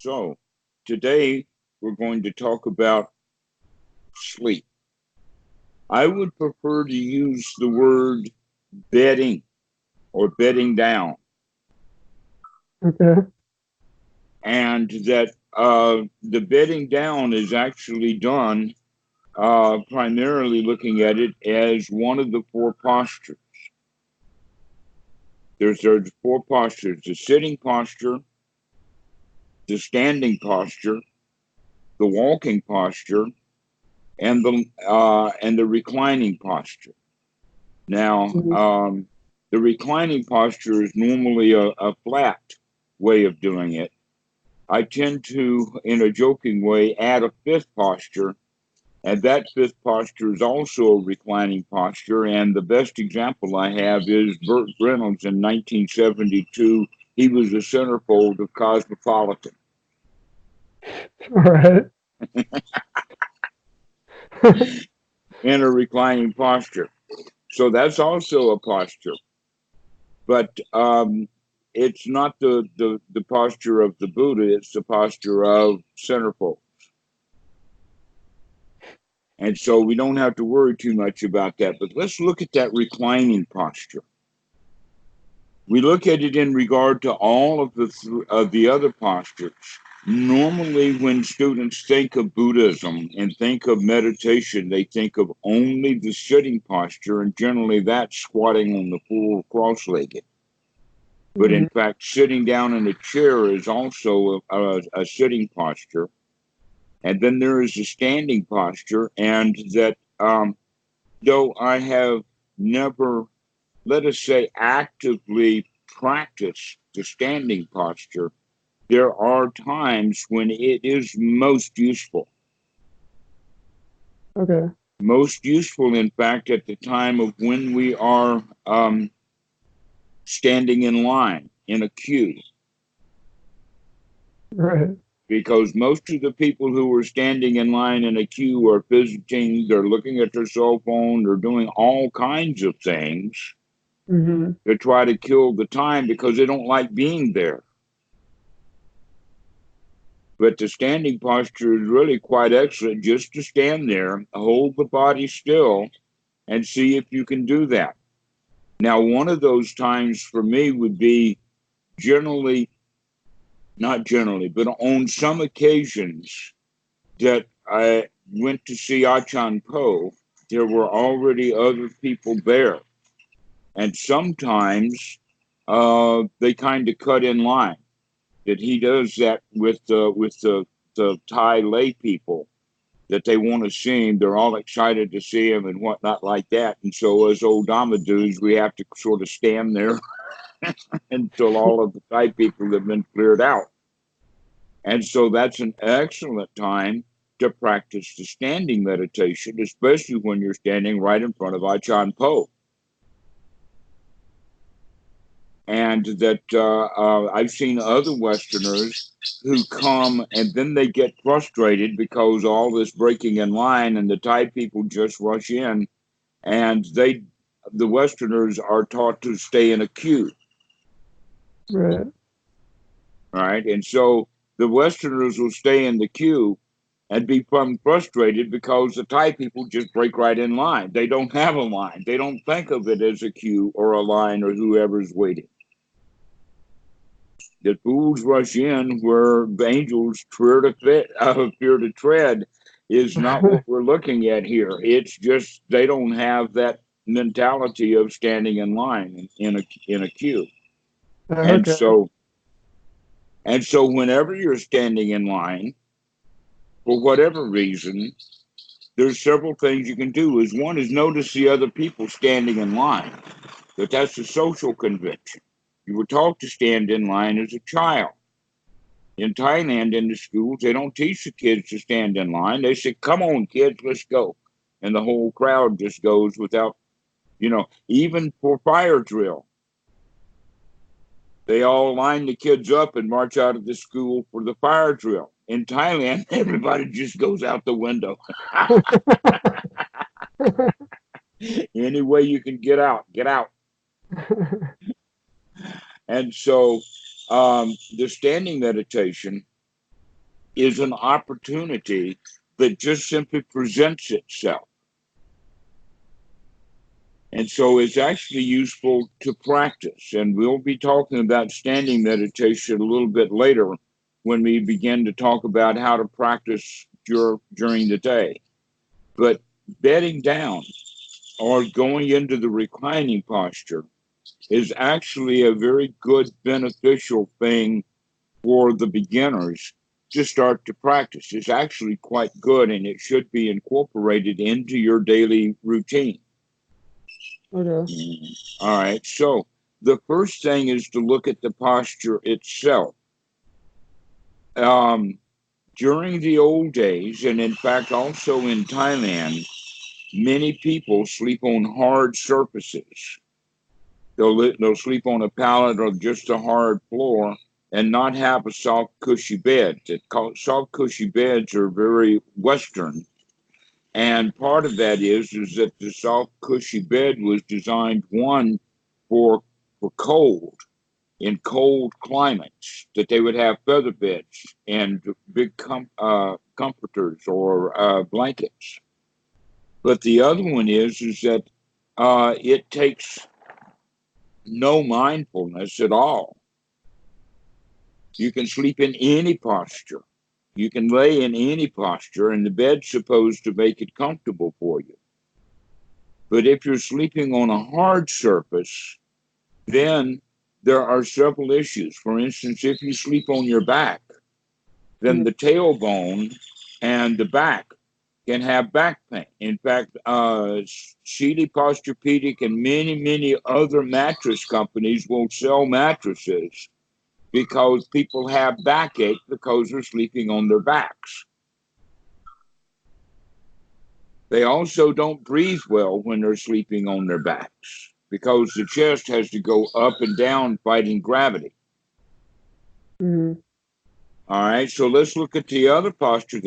So, today we're going to talk about sleep. I would prefer to use the word bedding or bedding down, Okay. and that the bedding down is actually done primarily looking at it as one of the four postures. There's four postures: the sitting posture, the standing posture, the walking posture, and the reclining posture. Now, Mhm. the reclining posture is normally a flat way of doing it. I tend to, in a joking way, add a fifth posture, and that fifth posture is also a reclining posture. And the best example I have is Burt Reynolds in 1972. He was the centerfold of Cosmopolitan All right. in a reclining posture. So that's also a posture, but it's not the posture of the Buddha, it's the posture of centerfold. And so we don't have to worry too much about that. But let's look at that reclining posture. We look at it in regard to all of the other postures. Normally, when students think of Buddhism and think of meditation, they think of only the sitting posture, and generally that's squatting on the floor cross-legged. But in Mhm. fact, sitting down in a chair is also a sitting posture. And then there is a standing posture, and that though I have never, let us say, actively practiced the standing posture, there are times when it is most useful. Okay. Most useful, in fact, at the time of when we are standing in line in a queue, Right. because most of the people who are standing in line in a queue are visiting, they're looking at their cell phone, they're doing all kinds of things Mhm. to try to kill the time because they don't like being there. But the standing posture is really quite excellent, just to stand there, hold the body still, and see if you can do that. Now, one of those times for me would be generally, not generally, but on some occasions that I went to see Achan Po, there were already other people there. And sometimes they kind of cut in line. That he does that with the Thai lay people, that they want to see him. They're all excited to see him and whatnot like that. And so, as old Dhamma dudes, we have to sort of stand there until all of the Thai people have been cleared out. And so, that's an excellent time to practice the standing meditation, especially when you're standing right in front of Ajahn Po. And that I've seen other Westerners who come and then they get frustrated because all this breaking in line and the Thai people just rush in, and the Westerners are taught to stay in a queue, Right. right? And so the Westerners will stay in the queue and become frustrated because the Thai people just break right in line. They don't have a line. They don't think of it as a queue or a line or whoever's waiting. The fools rush in where the angels fear to tread is not what we're looking at here. It's just they don't have that mentality of standing in line in a queue. And Okay. so whenever you're standing in line, for whatever reason, there's several things you can do. Is one is notice the other people standing in line. That's a social convention. You were taught to stand in line as a child. In Thailand, in the schools, they don't teach the kids to stand in line. They say, "Come on, kids, let's go," and the whole crowd just goes without, even for fire drill. They all line the kids up and march out of the school for the fire drill. In Thailand, everybody just goes out the window. Any way you can get out, get out. And so the standing meditation is an opportunity that just simply presents itself. And so it's actually useful to practice. And we'll be talking about standing meditation a little bit later when we begin to talk about how to practice during the day. But bedding down or going into the reclining posture is actually a very good, beneficial thing for the beginners to start to practice. It's actually quite good, and it should be incorporated into your daily routine. Okay. All right. So the first thing is to look at the posture itself. During the old days, and in fact also in Thailand, many people sleep on hard surfaces. They'll sleep on a pallet or just a hard floor and not have a soft, cushy bed. Soft, cushy beds are very Western. And part of that is that the soft, cushy bed was designed, one, for cold, in cold climates, that they would have feather beds and big comforters or blankets. But the other one is that it takes no mindfulness at all. You can sleep in any posture. You can lay in any posture, and the bed's supposed to make it comfortable for you. But if you're sleeping on a hard surface, then there are several issues. For instance, if you sleep on your back, then the tailbone and the back can have back pain. In fact, CD Posturepedic and many, many other mattress companies will sell mattresses because people have backache because they're sleeping on their backs. They also don't breathe well when they're sleeping on their backs because the chest has to go up and down fighting gravity. Mm-hmm. All right, so let's look at the other posture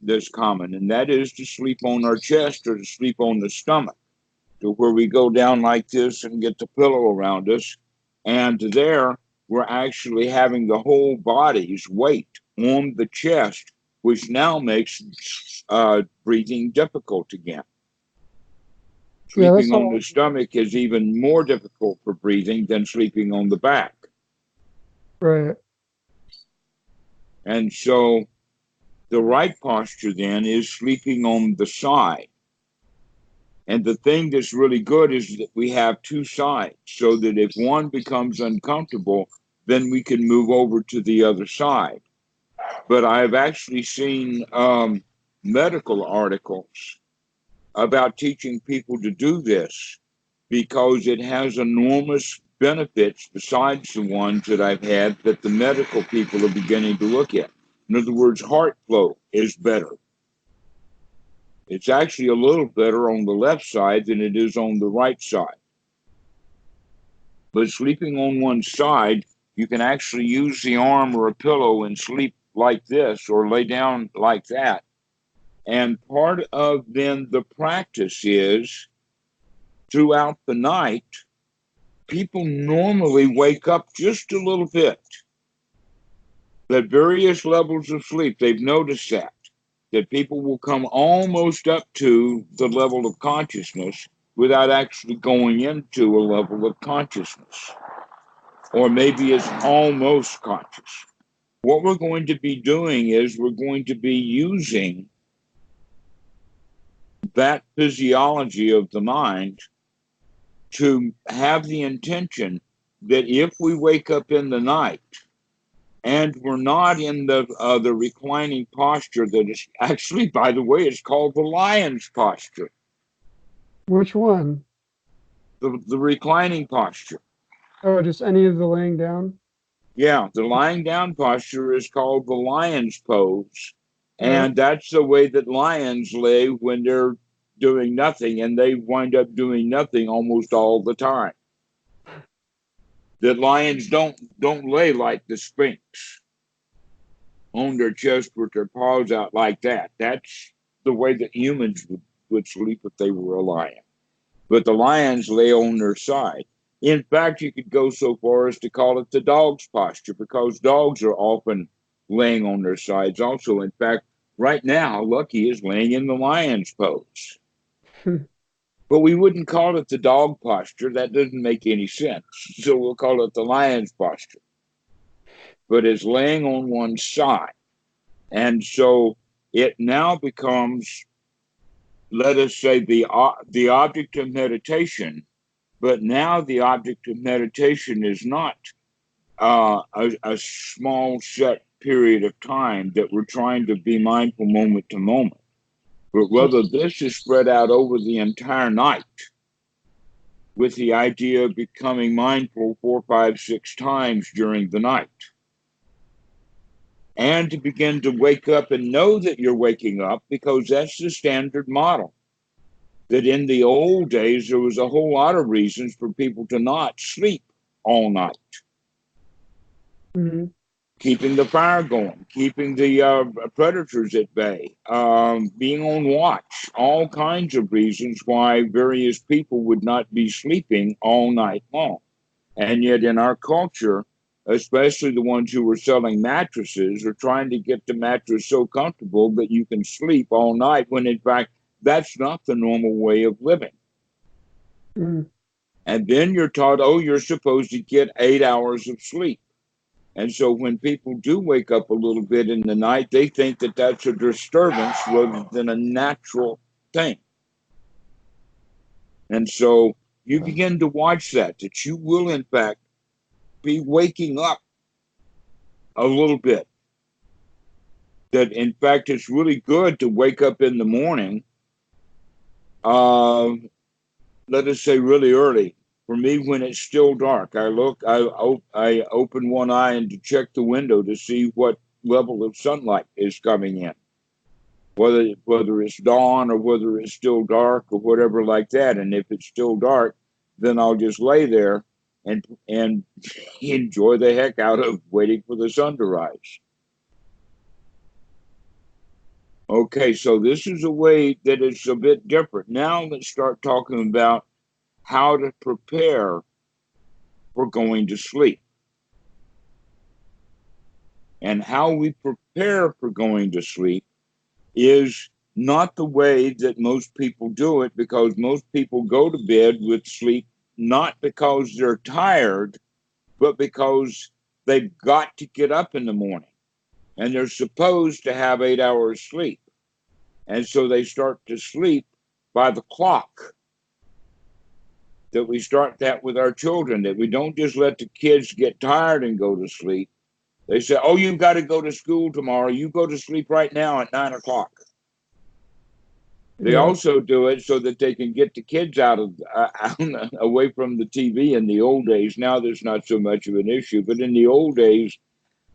that's common, and that is to sleep on our chest or to sleep on the stomach, to where we go down like this and get the pillow around us. And there, we're actually having the whole body's weight on the chest, which now makes breathing difficult again. Sleeping on the stomach is even more difficult for breathing than sleeping on the back. Right. And so the right posture then is sleeping on the side. And the thing that's really good is that we have two sides, so that if one becomes uncomfortable, then we can move over to the other side. But I've actually seen medical articles about teaching people to do this because it has enormous benefits besides the ones that I've had that the medical people are beginning to look at. In other words, heart flow is better. It's actually a little better on the left side than it is on the right side. But sleeping on one side, you can actually use the arm or a pillow and sleep like this or lay down like that. And part of then the practice is throughout the night, people normally wake up just a little bit. At various levels of sleep, they've noticed that people will come almost up to the level of consciousness without actually going into a level of consciousness. Or maybe it's almost conscious. What we're going to be doing is we're going to be using that physiology of the mind to have the intention that if we wake up in the night and we're not in the reclining posture that is actually, by the way, it's called the lion's posture. Which one? The reclining posture. Oh, just any of the laying down? Yeah, the lying down posture is called the lion's pose. And that's the way that lions lay when they're doing nothing, and they wind up doing nothing almost all the time. That lions don't lay like the Sphinx on their chest with their paws out like that. That's the way that humans would sleep if they were a lion. But the lions lay on their side. In fact, you could go so far as to call it the dog's posture, because dogs are often laying on their sides also. In fact, right now, Lucky is laying in the lion's pose. But we wouldn't call it the dog posture. That doesn't make any sense. So we'll call it the lion's posture. But it's laying on one side. And so it now becomes, let us say, the object of meditation. But now the object of meditation is not a small set period of time that we're trying to be mindful moment to moment, but rather this is spread out over the entire night with the idea of becoming mindful 4, 5, 6 times during the night. And to begin to wake up and know that you're waking up, because that's the standard model. That in the old days, there was a whole lot of reasons for people to not sleep all night. Mm-hmm. Keeping the fire going, keeping the predators at bay, being on watch, all kinds of reasons why various people would not be sleeping all night long. And yet in our culture, especially the ones who were selling mattresses, are trying to get the mattress so comfortable that you can sleep all night, when in fact, that's not the normal way of living. Mm-hmm. And then you're taught, oh, you're supposed to get 8 hours of sleep. And so when people do wake up a little bit in the night, they think that that's a disturbance rather than a natural thing. And so you begin to watch that you will, in fact, be waking up a little bit. That, in fact, it's really good to wake up in the morning, let us say really early. For me, when it's still dark, I open one eye and to check the window to see what level of sunlight is coming in, whether it's dawn or whether it's still dark or whatever like that. And if it's still dark, then I'll just lay there and enjoy the heck out of waiting for the sun to rise. Okay, so this is a way that it's a bit different. Now let's start talking about how to prepare for going to sleep. And how we prepare for going to sleep is not the way that most people do it, because most people go to bed with sleep not because they're tired, but because they've got to get up in the morning. And they're supposed to have 8 hours sleep. And so they start to sleep by the clock. That we start that with our children, that we don't just let the kids get tired and go to sleep. They say, oh, you've got to go to school tomorrow. You go to sleep right now at 9 o'clock. They also do it so that they can get the kids out away from the TV in the old days. Now there's not so much of an issue, but in the old days,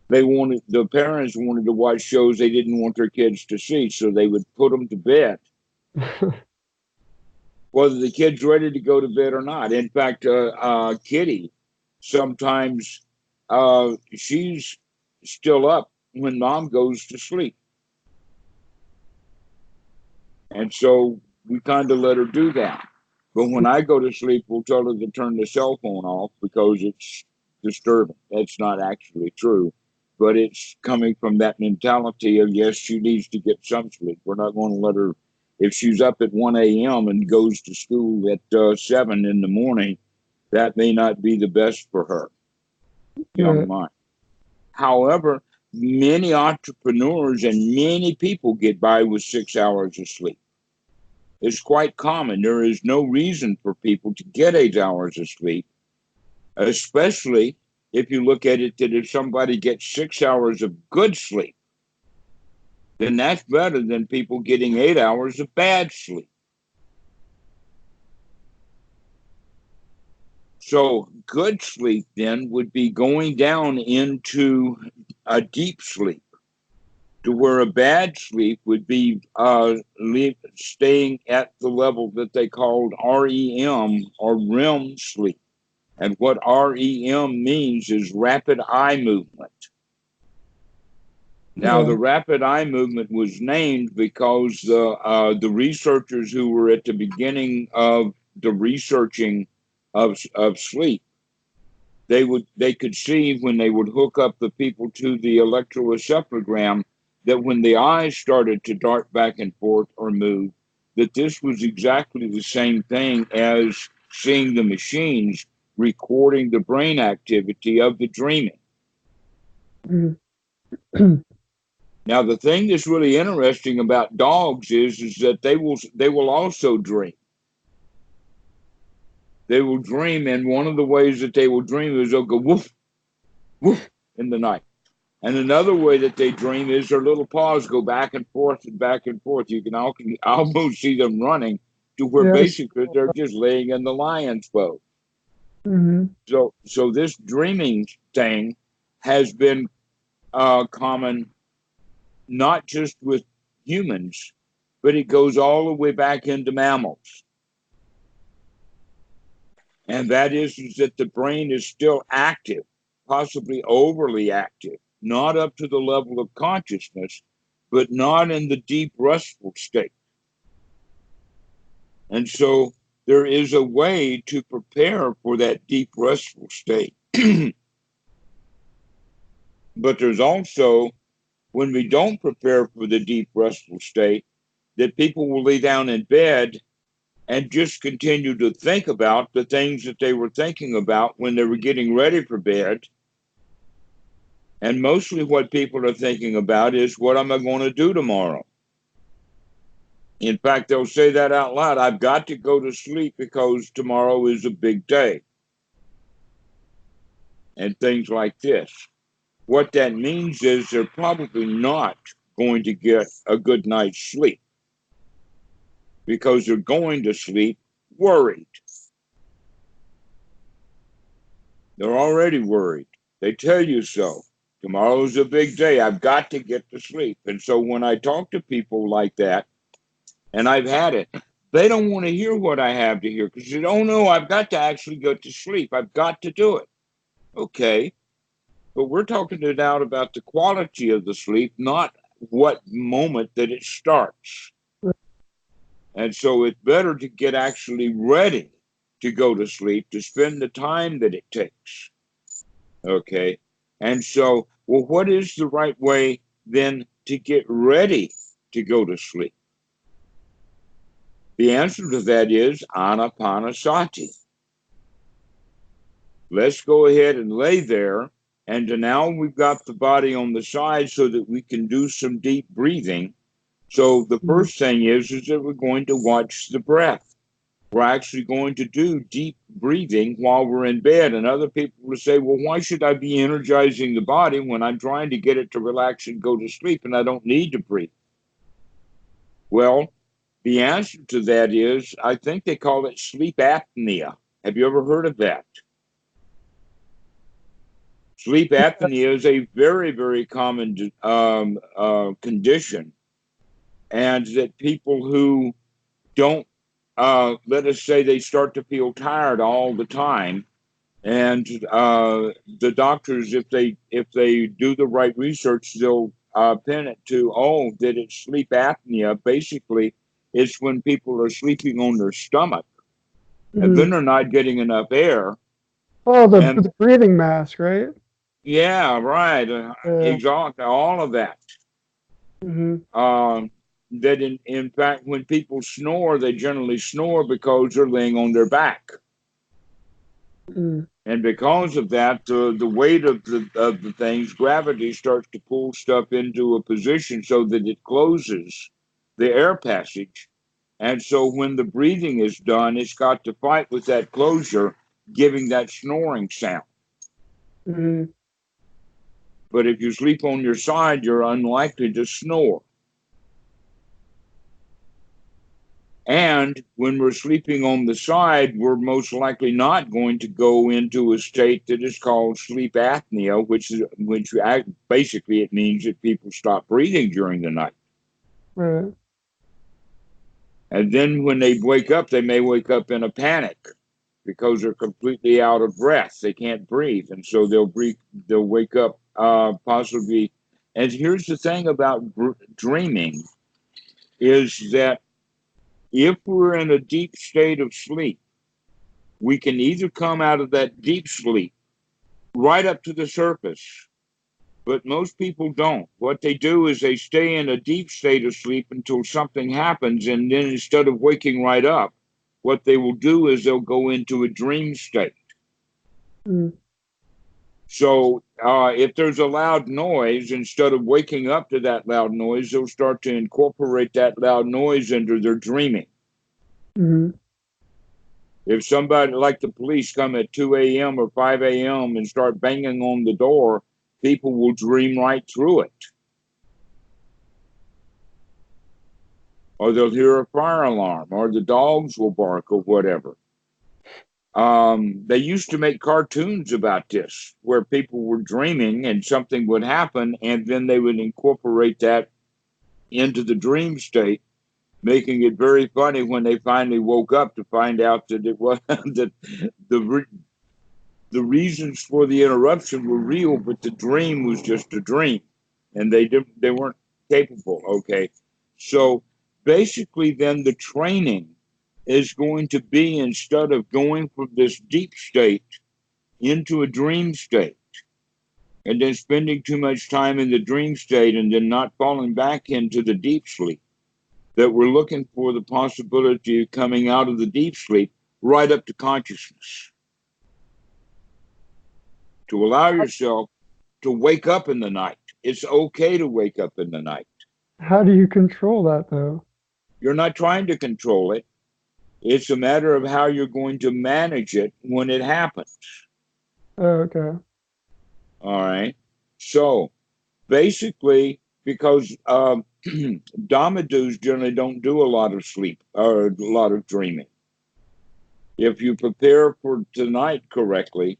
the parents wanted to watch shows they didn't want their kids to see, so they would put them to bed. Whether the kid's ready to go to bed or not. In fact, Kitty, sometimes she's still up when mom goes to sleep. And so we kind of let her do that. But when I go to sleep, we'll tell her to turn the cell phone off because it's disturbing. That's not actually true. But it's coming from that mentality of, yes, she needs to get some sleep. We're not going to let her, if she's up at 1 a.m. and goes to school at 7 in the morning, that may not be the best for her, young mind. However, many entrepreneurs and many people get by with 6 hours of sleep. It's quite common. There is no reason for people to get 8 hours of sleep, especially if you look at it that if somebody gets 6 hours of good sleep, then that's better than people getting 8 hours of bad sleep. So good sleep then would be going down into a deep sleep, to where a bad sleep would be staying at the level that they called REM, or REM sleep. And what REM means is rapid eye movement. Now, the rapid eye movement was named because the researchers who were at the beginning of the researching of sleep, they could see when they would hook up the people to the electroencephalogram that when the eyes started to dart back and forth or move, that this was exactly the same thing as seeing the machines recording the brain activity of the dreaming. Mm. Now, the thing that's really interesting about dogs is that they will also dream. They will dream, and one of the ways that they will dream is they'll go woof, woof in the night. And another way that they dream is their little paws go back and forth and back and forth. You can almost see them running to where Yes. basically they're just laying in the lion's pose. Mm-hmm. So this dreaming thing has been common not just with humans, but it goes all the way back into mammals. And that is that the brain is still active, possibly overly active, not up to the level of consciousness, but not in the deep restful state. And so there is a way to prepare for that deep restful state. But there's also, when we don't prepare for the deep restful state, that people will lay down in bed and just continue to think about the things that they were thinking about when they were getting ready for bed. And mostly what people are thinking about is, what am I going to do tomorrow? In fact, they'll say that out loud. I've got to go to sleep because tomorrow is a big day. And things like this. What that means is they're probably not going to get a good night's sleep because they're going to sleep worried. They're already worried. They tell you so. Tomorrow's a big day. I've got to get to sleep. And so when I talk to people like that, and I've had it, they don't want to hear what I have to hear because they don't know I've got to actually go to sleep. I've got to do it. Okay. But we're talking now about the quality of the sleep, not what moment that it starts. And so it's better to get actually ready to go to sleep, to spend the time that it takes. Okay. And so, well, what is the right way then to get ready to go to sleep? The answer to that is anapanasati. Let's go ahead and lay there. And now we've got the body on the side so that we can do some deep breathing. So the first thing is that we're going to watch the breath. We're actually going to do deep breathing while we're in bed. And other people will say, well, why should I be energizing the body when I'm trying to get it to relax and go to sleep and I don't need to breathe? Well, the answer to that is, I think they call it sleep apnea. Have you ever heard of that? Sleep apnea is a very, very common condition. And that people who don't, let us say they start to feel tired all the time, and the doctors, if they do the right research, they'll pin it to, oh, that it's sleep apnea. Basically, it's when people are sleeping on their stomach, and then they're not getting enough air. Oh, the breathing mask, right? Yeah, right. Exactly. All of that. That in fact, when people snore, they generally snore because they're laying on their back. And because of that, the weight of the things, gravity starts to pull stuff into a position so that it closes the air passage. And so when the breathing is done, it's got to fight with that closure, giving that snoring sound. But if you sleep on your side, you're unlikely to snore. And when we're sleeping on the side, we're most likely not going to go into a state that is called sleep apnea, which basically it means that people stop breathing during the night. Right. And then when they wake up, they may wake up in a panic because they're completely out of breath. They can't breathe. And so they'll wake up possibly. And here's the thing about dreaming is that if we're in a deep state of sleep, we can either come out of that deep sleep right up to the surface. But most people don't. What they do is they stay in a deep state of sleep until something happens, and then instead of waking right up, what they will do is they'll go into a dream state. Mm. So if there's a loud noise, instead of waking up to that loud noise, they'll start to incorporate that loud noise into their dreaming. Mm. If somebody like the police come at 2 a.m. or 5 a.m. and start banging on the door, people will dream right through it. Or they'll hear a fire alarm, or the dogs will bark, or whatever. They used to make cartoons about this, where people were dreaming and something would happen, and then they would incorporate that into the dream state, making it very funny when they finally woke up to find out that it was that the reasons for the interruption were real, but the dream was just a dream, and they weren't capable. Okay, so basically, then the training is going to be, instead of going from this deep state into a dream state and then spending too much time in the dream state and then not falling back into the deep sleep, that we're looking for the possibility of coming out of the deep sleep right up to consciousness, to allow yourself to wake up in the night. It's okay to wake up in the night. How do you control that though? You're not trying to control it. It's a matter of how you're going to manage it when it happens. Oh, okay. All right. So basically, because Dhammadus generally don't do a lot of sleep or a lot of dreaming. If you prepare for tonight correctly,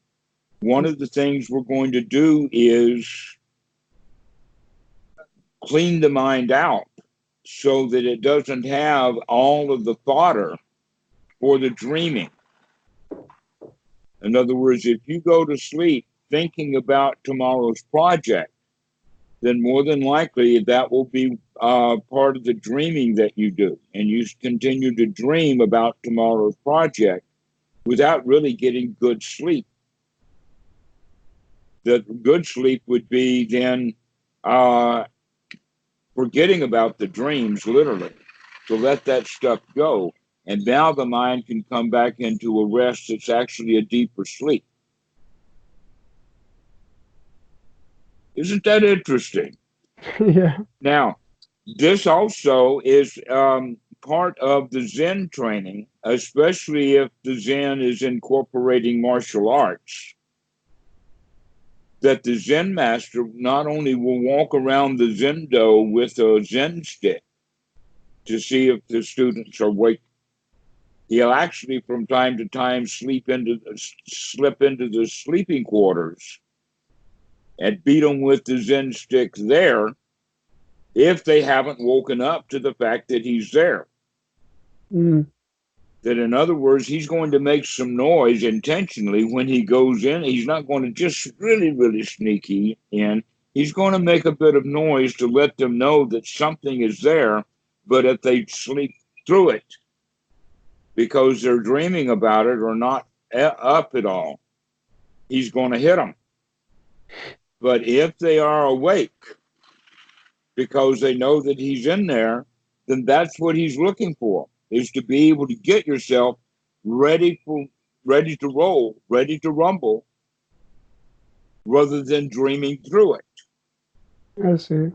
one of the things we're going to do is clean the mind out so that it doesn't have all of the fodder for the dreaming. In other words, if you go to sleep thinking about tomorrow's project, then more than likely that will be part of the dreaming that you do. And you continue to dream about tomorrow's project without really getting good sleep. The good sleep would be then forgetting about the dreams, literally, to let that stuff go. And now the mind can come back into a rest that's actually a deeper sleep. Isn't that interesting? Yeah. Now, this also is part of the Zen training, especially if the Zen is incorporating martial arts, that the Zen master not only will walk around the Zendo with a Zen stick to see if the students are awake, he'll actually from time to time slip into the sleeping quarters and beat them with the Zen stick there if they haven't woken up to the fact that he's there. Mm. That, in other words, he's going to make some noise intentionally when he goes in. He's not going to just really, really sneaky in. He's going to make a bit of noise to let them know that something is there, but if they sleep through it because they're dreaming about it or not up at all, he's going to hit them. But if they are awake because they know that he's in there, then that's what he's looking for, is to be able to get yourself ready to roll, ready to rumble, rather than dreaming through it. I see.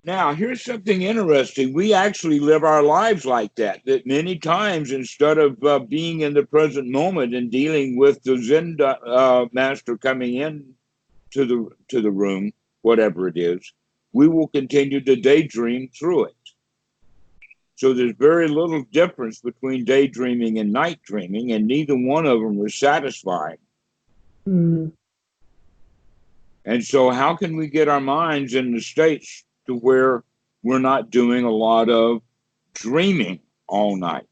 Now, here's something interesting. We actually live our lives like that many times, instead of being in the present moment and dealing with the Zen master coming in to the room, whatever it is, we will continue to daydream through it. So there's very little difference between daydreaming and night dreaming, and neither one of them are satisfied. Mm. And so how can we get our minds in the states to where we're not doing a lot of dreaming all night?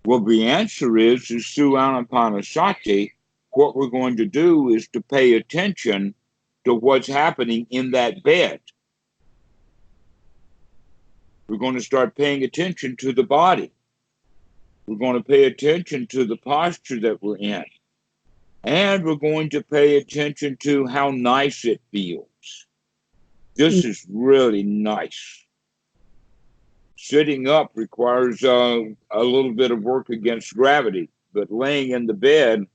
Well, the answer is through Anapanasati, what we're going to do is to pay attention to what's happening in that bed. We're going to start paying attention to the body. We're going to pay attention to the posture that we're in. And we're going to pay attention to how nice it feels. This is really nice. Sitting up requires a little bit of work against gravity, but laying in the bed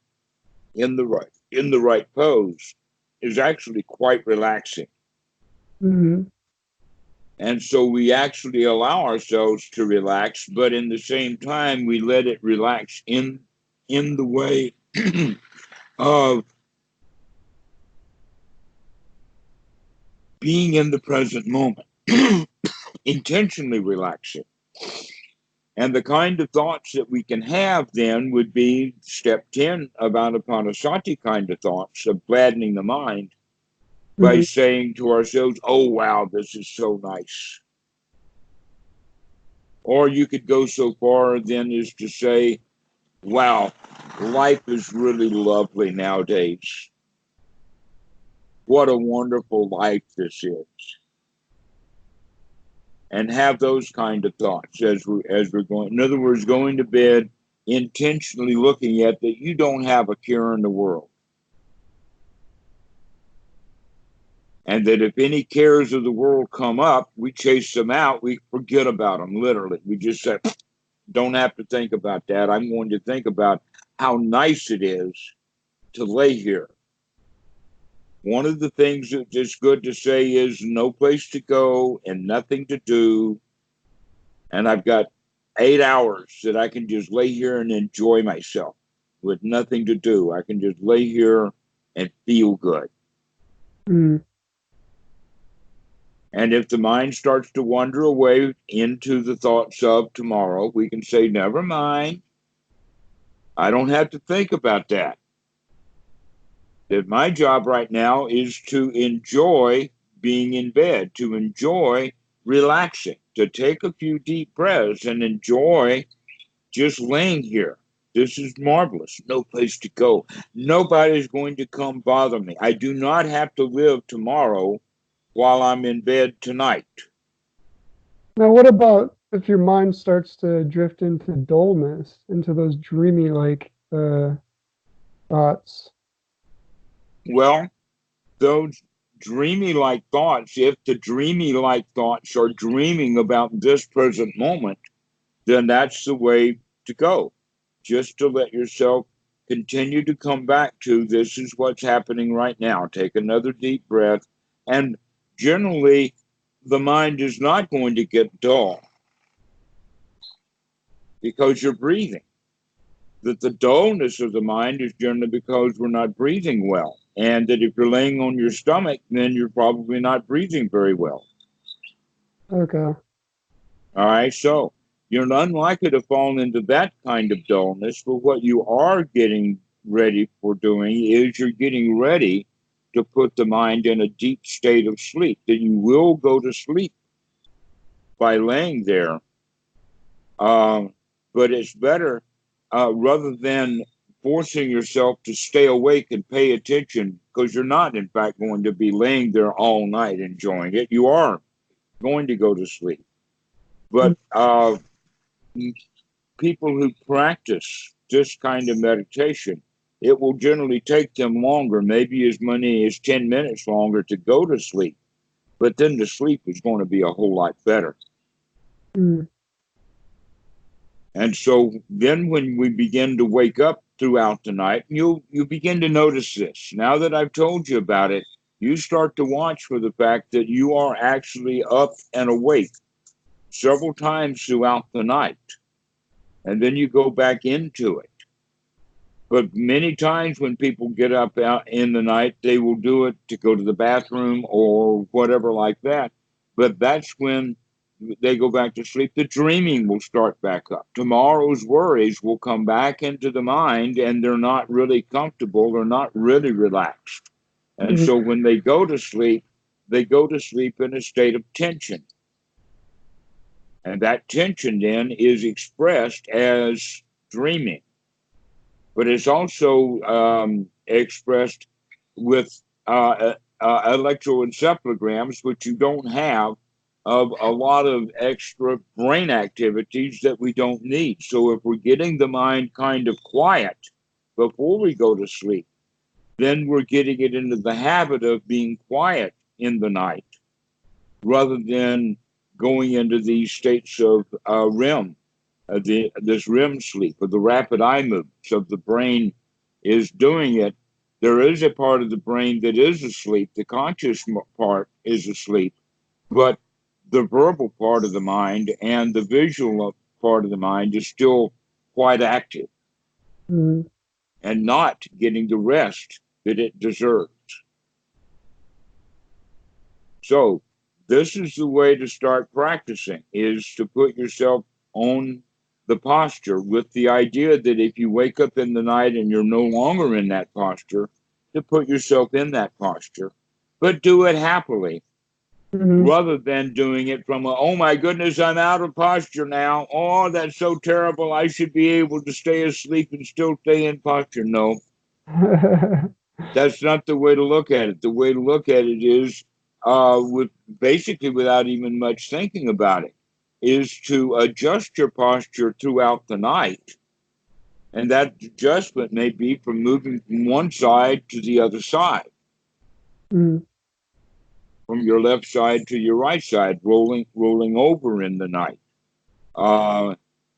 in the right pose is actually quite relaxing. Mm-hmm. And so we actually allow ourselves to relax, but in the same time, we let it relax in the way of being in the present moment, intentionally relaxing. And the kind of thoughts that we can have then would be step 10 of Anapanasati kind of thoughts of gladdening the mind by Mm-hmm. saying to ourselves, oh, wow, this is so nice. Or you could go so far then as to say, wow, life is really lovely nowadays. What a wonderful life this is. And have those kind of thoughts as we're going. In other words, going to bed intentionally looking at that you don't have a care in the world. And that if any cares of the world come up, we chase them out, we forget about them, literally. We just say, don't have to think about that. I'm going to think about how nice it is to lay here. One of the things that's just good to say is no place to go and nothing to do. And I've got 8 hours that I can just lay here and enjoy myself with nothing to do. I can just lay here and feel good. Mm-hmm. And if the mind starts to wander away into the thoughts of tomorrow, we can say, never mind. I don't have to think about that. That my job right now is to enjoy being in bed, to enjoy relaxing, to take a few deep breaths and enjoy just laying here. This is marvelous. No place to go. Nobody's going to come bother me. I do not have to live tomorrow while I'm in bed tonight. Now, what about if your mind starts to drift into dullness, into those dreamy like thoughts? Well, those dreamy like thoughts, if the dreamy like thoughts are dreaming about this present moment, then that's the way to go. Just to let yourself continue to come back to this is what's happening right now. Take another deep breath. And generally, the mind is not going to get dull because you're breathing. That the dullness of the mind is generally because we're not breathing well. And that if you're laying on your stomach, then you're probably not breathing very well. Okay. All right. So you're unlikely to fall into that kind of dullness. But what you are getting ready for doing is you're getting ready to put the mind in a deep state of sleep. That you will go to sleep by laying there. But it's better rather than forcing yourself to stay awake and pay attention because you're not, in fact, going to be laying there all night enjoying it. You are going to go to sleep. But people who practice this kind of meditation, it will generally take them longer, maybe as many as 10 minutes longer to go to sleep. But then the sleep is going to be a whole lot better. Mm-hmm. And so then when we begin to wake up throughout the night, you begin to notice this. Now that I've told you about it, you start to watch for the fact that you are actually up and awake several times throughout the night. And then you go back into it. But many times when people get up out in the night, they will do it to go to the bathroom or whatever like that. But that's when they go back to sleep. The dreaming will start back up. Tomorrow's worries will come back into the mind and they're not really comfortable. They're not really relaxed. And so when they go to sleep in a state of tension. And that tension then is expressed as dreaming. But it's also expressed with electroencephalograms, which you don't have, of a lot of extra brain activities that we don't need. So if we're getting the mind kind of quiet before we go to sleep, then we're getting it into the habit of being quiet in the night rather than going into these states of REM, this REM sleep, or the rapid eye movements of the brain is doing it. There is a part of the brain that is asleep. The conscious part is asleep, but the verbal part of the mind and the visual part of the mind is still quite active Mm. and not getting the rest that it deserves. So this is the way to start practicing, is to put yourself on the posture with the idea that if you wake up in the night and you're no longer in that posture, to put yourself in that posture, but do it happily Hmm. rather than doing it from a, oh my goodness, I'm out of posture now. Oh, that's so terrible. I should be able to stay asleep and still stay in posture. No, that's not the way to look at it. The way to look at it is with basically without even much thinking about it, is to adjust your posture throughout the night. And that adjustment may be from moving from one side to the other side, Mm. from your left side to your right side, rolling over in the night.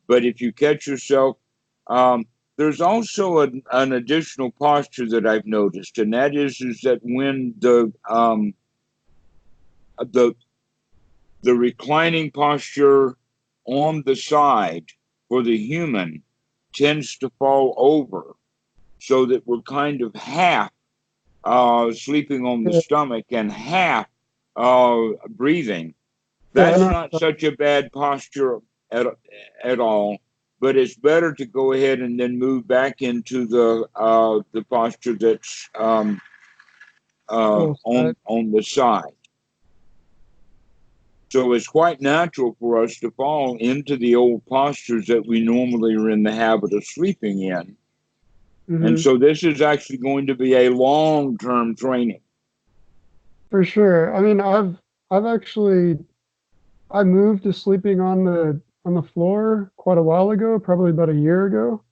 But if you catch yourself, there's also an additional posture that I've noticed, and that is that when the the reclining posture on the side for the human tends to fall over, so that we're kind of half sleeping on the Yeah, stomach and half breathing. yeah, I That's know. not such a bad posture at, at all, but it's better to go ahead and then move back into the posture that's Full side. on the side. So it's quite natural for us to fall into the old postures that we normally are in the habit of sleeping in. And Hmm. so this is actually going to be a long-term training. For sure. I mean, I've actually I moved to sleeping on the floor quite a while ago, probably about a year ago.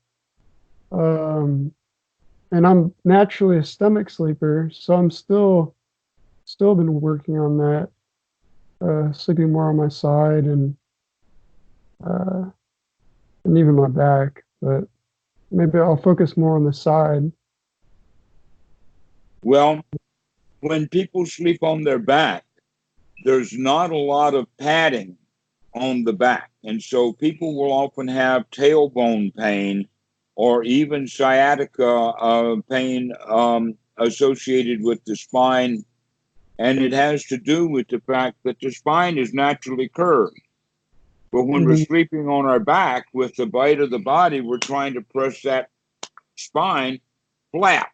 Um, and I'm naturally a stomach sleeper, so I'm still been working on that, sleeping more on my side uh, and even my back. But maybe I'll focus more on the side. Well, when people sleep on their back, there's not a lot of padding on the back. And so people will often have tailbone pain or even sciatica pain associated with the spine. And it has to do with the fact that the spine is naturally curved. But when we're Hmm. sleeping on our back with the bite of the body, we're trying to press that spine flat.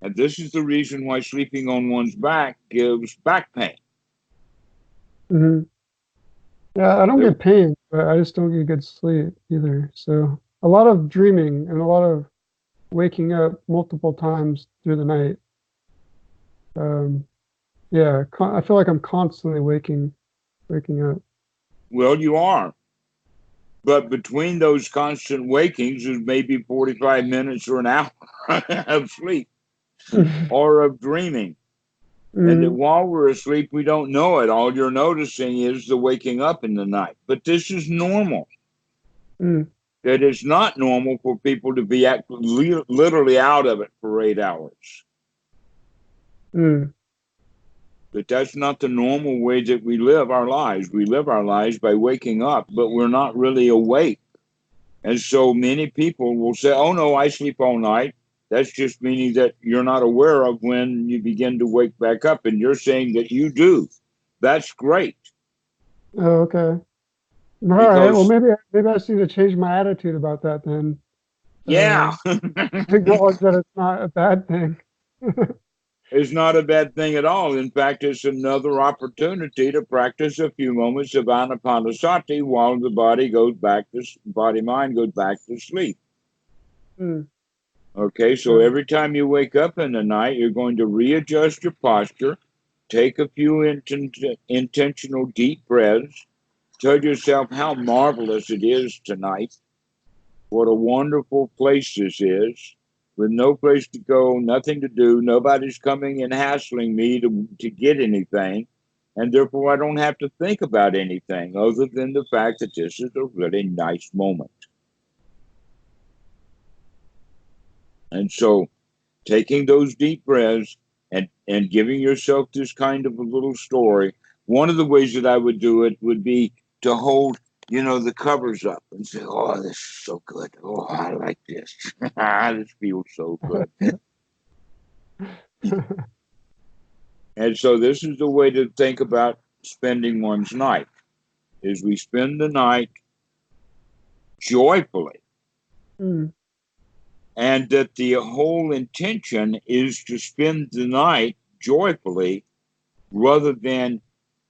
And this is the reason why sleeping on one's back gives back pain. Hmm. Yeah, I don't get pain, but I just don't get good sleep either. So a lot of dreaming and a lot of waking up multiple times through the night. Um, yeah, I feel like I'm constantly waking up. Well, you are. But between those constant wakings is maybe 45 minutes or an hour of sleep or of dreaming. And that Mm, while we're asleep, we don't know it. All you're noticing is the waking up in the night. But this is normal. mm, That it's not normal for people to be literally out of it for 8 hours. mm, But that's not the normal way that we live our lives. We live our lives by waking up, but we're not really awake. And so many people will say, oh no, I sleep all night. That's just meaning that you're not aware of when you begin to wake back up. And you're saying that you do. That's great oh, okay. All right. Well, because, maybe I just need to change my attitude about that then. Uh, yeah, acknowledge that it's not a bad thing. it's not a bad thing at all. In fact, it's another opportunity to practice a few moments of anapanasati while the body mind goes back to sleep. Mm, Okay, so uh, every time you wake up in the night, you're going to readjust your posture, take a few intentional deep breaths, tell yourself how marvelous it is tonight, what a wonderful place this is, with no place to go, nothing to do. Nobody's coming and hassling me to get anything. And therefore, I don't have to think about anything other than the fact that this is a really nice moment. And so, taking those deep breaths and giving yourself this kind of a little story, one of the ways that I would do it would be to hold, the covers up and say, oh, this is so good. Oh, I like this. This feels so good. And so this is the way to think about spending one's night, is we spend the night joyfully. Mm. And that the whole intention is to spend the night joyfully rather than,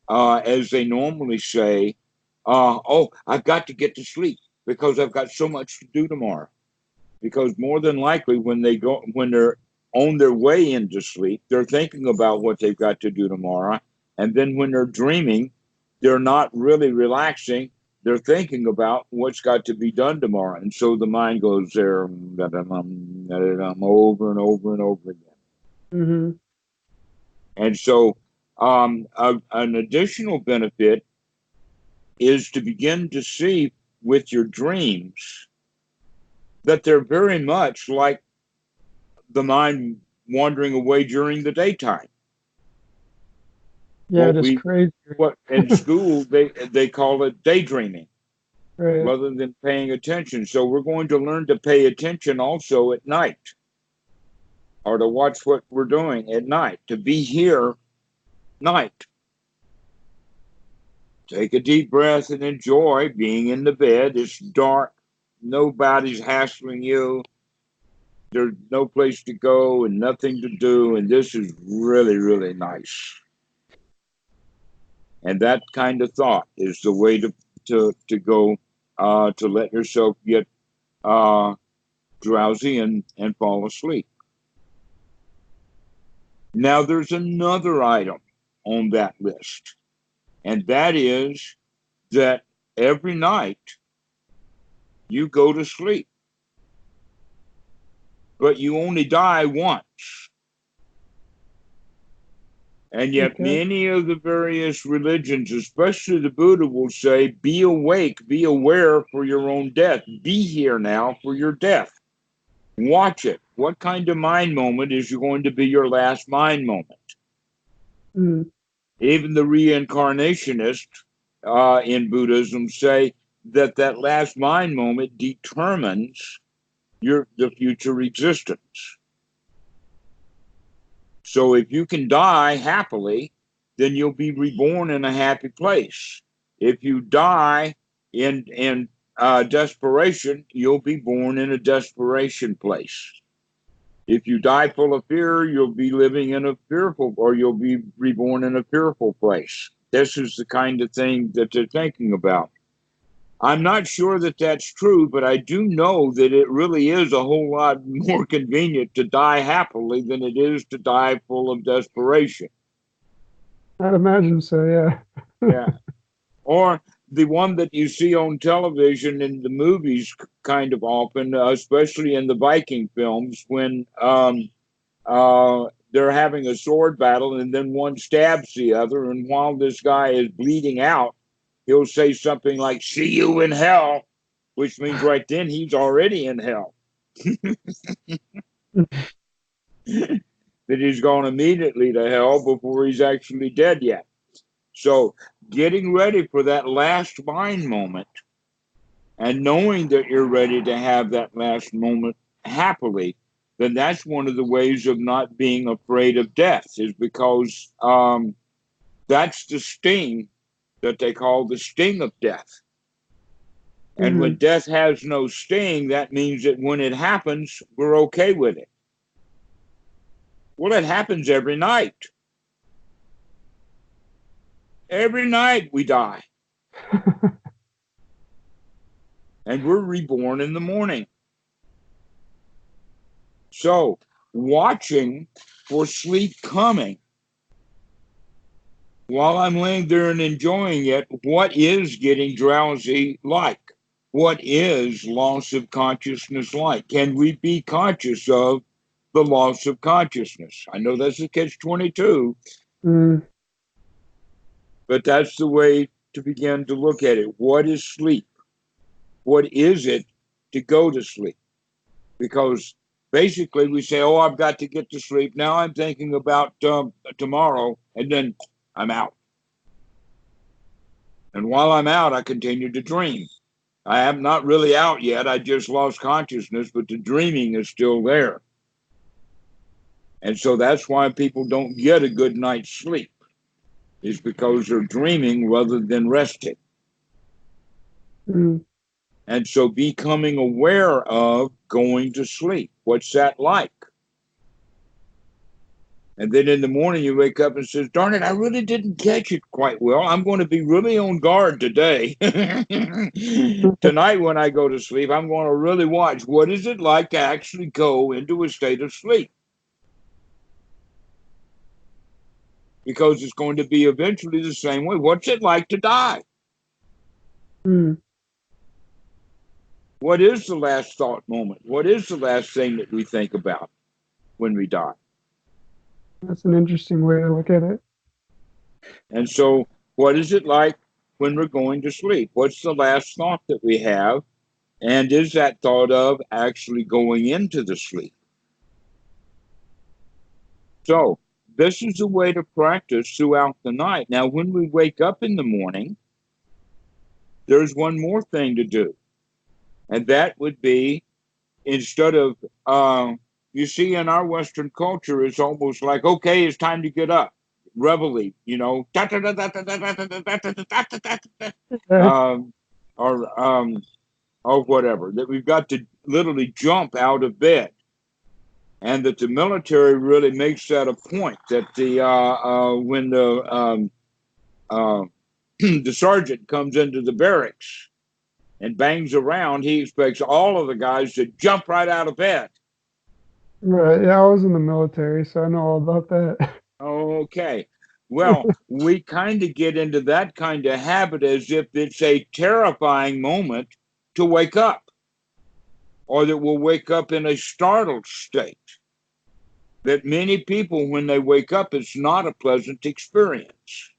as they normally say, oh, I've got to get to sleep because I've got so much to do tomorrow. Because more than likely when they're on their way into sleep, they're thinking about what they've got to do tomorrow. And then when they're dreaming, they're not really relaxing. They're thinking about what's got to be done tomorrow. And so the mind goes there over and over and over again. Mm-hmm. And so an additional benefit is to begin to see with your dreams that they're very much like the mind wandering away during the daytime. Yeah, it is crazy. What in school they call it daydreaming, Right. rather than paying attention. So we're going to learn to pay attention also at night, or to watch what we're doing at night, to be here night. Take a deep breath and enjoy being in the bed. It's dark. Nobody's hassling you. There's no place to go and nothing to do. And this is really, really nice. And that kind of thought is the way to go, to let yourself get drowsy and fall asleep. Now, there's another item on that list, and that is that every night you go to sleep, but you only die once. And yet many of the various religions, especially the Buddha, will say, be awake, be aware for your own death. Be here now for your death. Watch it. What kind of mind moment is going to be your last mind moment? Mm. Even the reincarnationists in Buddhism say that last mind moment determines the future existence. So if you can die happily, then you'll be reborn in a happy place. If you die in desperation, you'll be born in a desperation place. If you die full of fear, you'll be living in a fearful, or you'll be reborn in a fearful place. This is the kind of thing that they're thinking about. I'm not sure that that's true, but I do know that it really is a whole lot more convenient to die happily than it is to die full of desperation. I'd imagine so, yeah. Yeah. Or the one that you see on television in the movies kind of often, especially in the Viking films, when they're having a sword battle and then one stabs the other, and while this guy is bleeding out, he'll say something like, see you in hell, which means right then he's already in hell. That he's gone immediately to hell before he's actually dead yet. So getting ready for that last mind moment and knowing that you're ready to have that last moment happily, then that's one of the ways of not being afraid of death, is because that's the sting that they call the sting of death. And when death has no sting, that means that when it happens, we're okay with it. Well, it happens every night. Every night we die. And we're reborn in the morning. So, watching for sleep coming while I'm laying there and enjoying it, what is getting drowsy like? what is loss of consciousness like? Can we be conscious of the loss of consciousness? I know that's a catch-22, Mm, but that's the way to begin to look at it. What is sleep? What is it to go to sleep? Because basically we say, oh, I've got to get to sleep. Now I'm thinking about tomorrow, and then I'm out. And while I'm out, I continue to dream. I am not really out yet. I just lost consciousness, but the dreaming is still there. And so that's why people don't get a good night's sleep, is because they're dreaming rather than resting. mm, And so becoming aware of going to sleep. What's that like? And then in the morning you wake up and says, darn it, I really didn't catch it quite well. I'm going to be really on guard today. Tonight when I go to sleep, I'm going to really watch what is it like to actually go into a state of sleep. Because it's going to be eventually the same way. What's it like to die? mm. What is the last thought moment? What is the last thing that we think about when we die? That's an interesting way to look at it. And so, what is it like when we're going to sleep? What's the last thought that we have? And is that thought of actually going into the sleep? So, this is a way to practice throughout the night. Now, when we wake up in the morning, there's one more thing to do. And that would be, instead of, you see, in our Western culture, it's almost like, okay, it's time to get up. Reveille, Yeah. or or whatever, that we've got to literally jump out of bed. And that the military really makes that a point, that when the sergeant comes into the barracks and bangs around, he expects all of the guys to jump right out of bed. Right. Yeah, I was in the military, so I know all about that. Okay. Well, we kind of get into that kind of habit as if it's a terrifying moment to wake up, or that we'll wake up in a startled state. That many people, when they wake up, it's not a pleasant experience.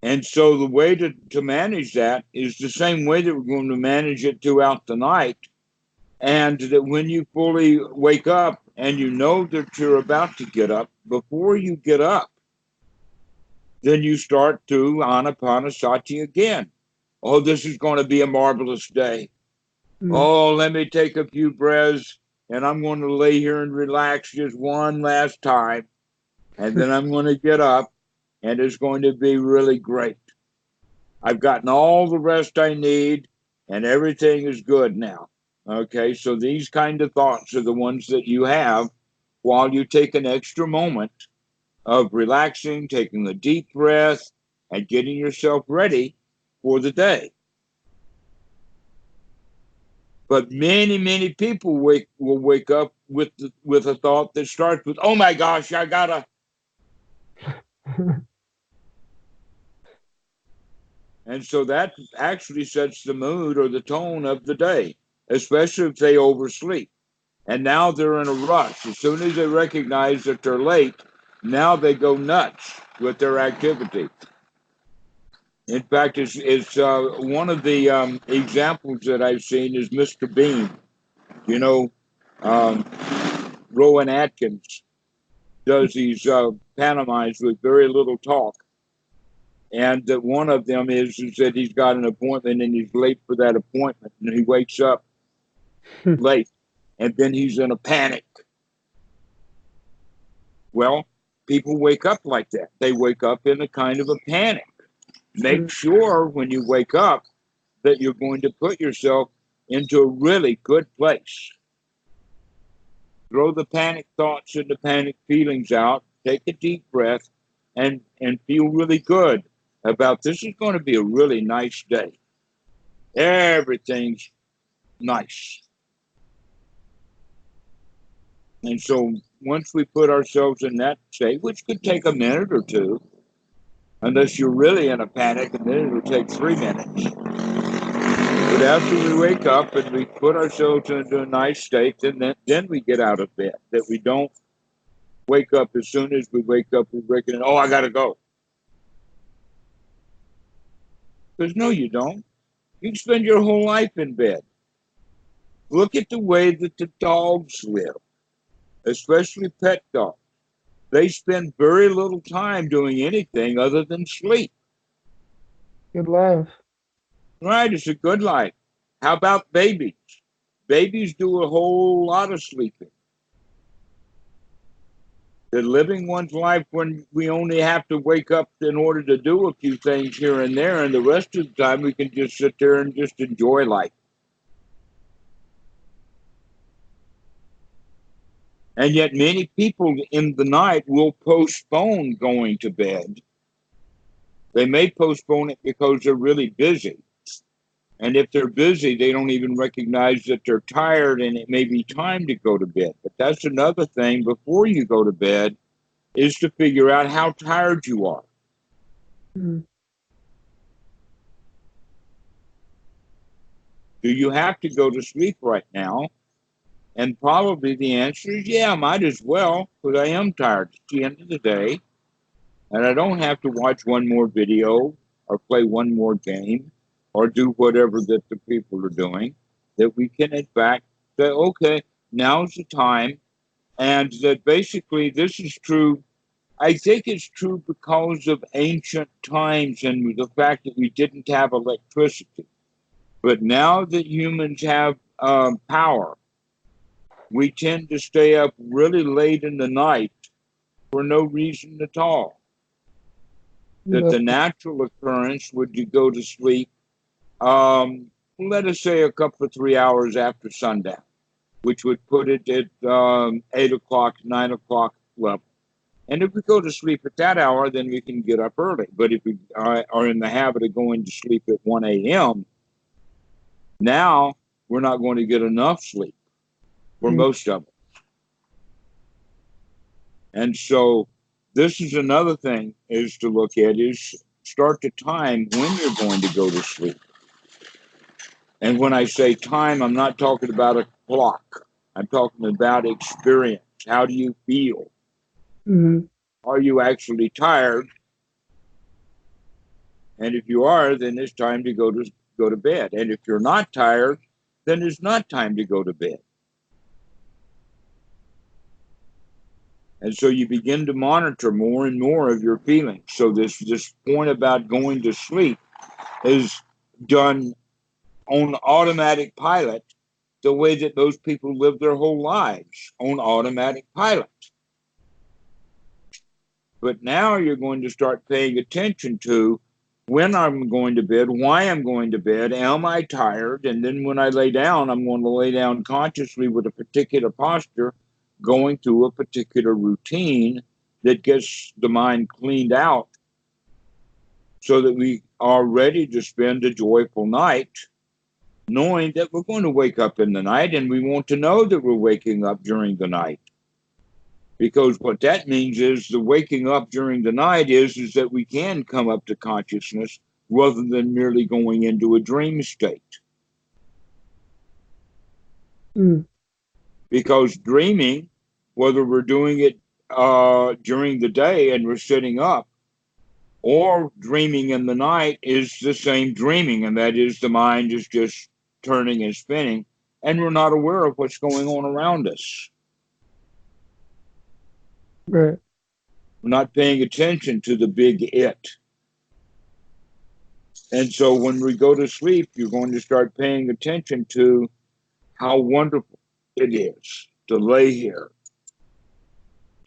And so the way to manage that is the same way that we're going to manage it throughout the night. And that when you fully wake up and you know that you're about to get up, before you get up, then you start to anapanasati again. Oh, this is going to be a marvelous day. Mm. Oh, let me take a few breaths and I'm going to lay here and relax just one last time. And then I'm going to get up and it's going to be really great. I've gotten all the rest I need and everything is good now. Okay, so these kind of thoughts are the ones that you have while you take an extra moment of relaxing, taking a deep breath, and getting yourself ready for the day. But many, many people will wake up with a thought that starts with, "Oh my gosh, I gotta." And so that actually sets the mood or the tone of the day, especially if they oversleep. And now they're in a rush. As soon as they recognize that they're late, now they go nuts with their activity. In fact, it's one of the examples that I've seen is Mr. Bean. You know, um, Rowan Atkins does these pantomimes with very little talk. And that one of them is that he's got an appointment and he's late for that appointment. And he wakes up late and then he's in a panic. Well, people wake up like that. They wake up in a kind of a panic. Make sure when you wake up that you're going to put yourself into a really good place. Throw the panic thoughts and the panic feelings out. Take a deep breath and feel really good about this is going to be a really nice day. Everything's nice. And so once we put ourselves in that state, which could take a minute or two, unless you're really in a panic, and then it'll take 3 minutes. But after we wake up and we put ourselves into a nice state, then we get out of bed. That we don't wake up as soon as we wake up, we reckon, oh, I got to go. Because no, you don't. You can spend your whole life in bed. Look at the way that the dogs live, especially pet dogs. They spend very little time doing anything other than sleep. Good life. Right, it's a good life. How about babies? Babies do a whole lot of sleeping. They're living one's life when we only have to wake up in order to do a few things here and there, and the rest of the time we can just sit there and just enjoy life. And yet many people in the night will postpone going to bed. They may postpone it because they're really busy. And if they're busy, they don't even recognize that they're tired and it may be time to go to bed. But that's another thing before you go to bed, is to figure out how tired you are. Mm. Do you have to go to sleep right now? And probably the answer is, yeah, I might as well, because I am tired. It's the end of the day, and I don't have to watch one more video or play one more game or do whatever that the people are doing, that we can, in fact, say, okay, now's the time. And that basically this is true. I think it's true because of ancient times and the fact that we didn't have electricity. But now that humans have power, we tend to stay up really late in the night for no reason at all. That the natural occurrence would you go to sleep, let us say a couple of 3 hours after sundown, which would put it at 8 o'clock, 9 o'clock level. And if we go to sleep at that hour, then we can get up early. But if we are in the habit of going to sleep at 1 a.m., now we're not going to get enough sleep for most of it. And so this is another thing is to look at is start the time when you're going to go to sleep. And when I say time, I'm not talking about a clock. I'm talking about experience. How do you feel? Mm-hmm. Are you actually tired? And if you are, then it's time to go to bed. And if you're not tired, then it's not time to go to bed. And so you begin to monitor more and more of your feelings. So this point about going to sleep is done on automatic pilot, the way that those people live their whole lives on automatic pilot. But now you're going to start paying attention to when I'm going to bed, why I'm going to bed, am I tired? And then when I lay down, I'm going to lay down consciously with a particular posture, going through a particular routine that gets the mind cleaned out so that we are ready to spend a joyful night, knowing that we're going to wake up in the night, and we want to know that we're waking up during the night. Because what that means is the waking up during the night is that we can come up to consciousness rather than merely going into a dream state. Mm. Because dreaming, whether we're doing it during the day and we're sitting up, or dreaming in the night, is the same dreaming, and that is the mind is just turning and spinning, and we're not aware of what's going on around us. Right. We're not paying attention to the big it. And so when we go to sleep, you're going to start paying attention to how wonderful it is to lay here,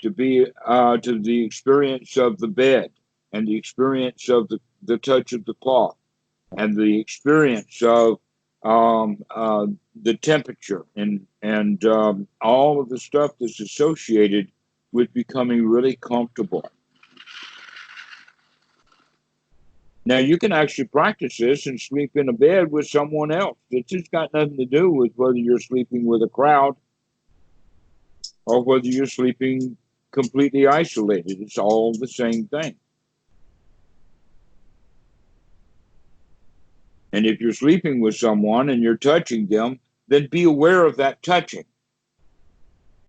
to be to the experience of the bed and the experience of the touch of the cloth and the experience of the temperature and all of the stuff that's associated with becoming really comfortable. Now, you can actually practice this and sleep in a bed with someone else. It's just got nothing to do with whether you're sleeping with a crowd or whether you're sleeping completely isolated. It's all the same thing. And if you're sleeping with someone and you're touching them, then be aware of that touching.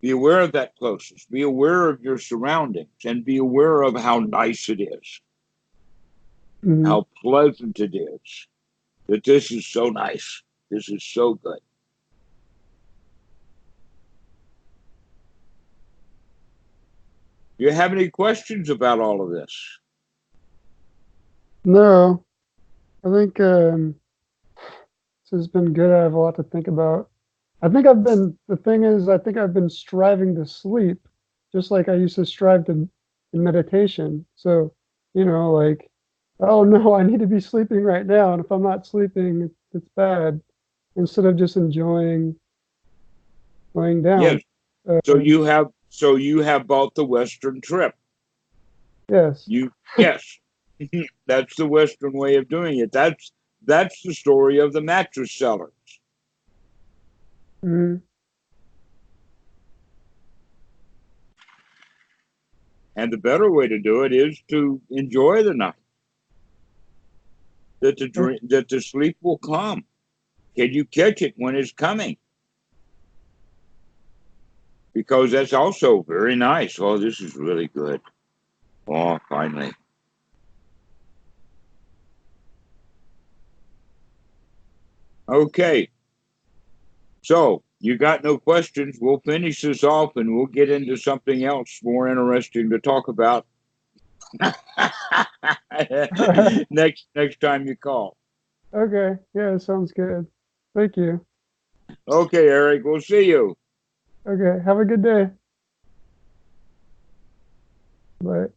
Be aware of that closeness. Be aware of your surroundings and be aware of how nice it is, Hmm. how pleasant it is, that this is so nice. This is so good. Do you have any questions about all of this? No, I think this has been good. I have a lot to think about. The thing is, I think I've been striving to sleep, just like I used to strive to in meditation. So, like, oh no, I need to be sleeping right now. And if I'm not sleeping, it's bad. Instead of just enjoying laying down. Yes. Um, So you have bought the Western trip. yes. Yes. That's the Western way of doing it. That's the story of the mattress sellers. Hmm. And the better way to do it is to enjoy the night. That the sleep will come. Can you catch it when it's coming? Because that's also very nice. Oh, this is really good. Oh, finally. Okay. So you got no questions. We'll finish this off and we'll get into something else more interesting to talk about next time you call. Okay. Yeah, sounds good. Thank you. Okay, Eric, we'll see you. Okay. Have a good day. Bye.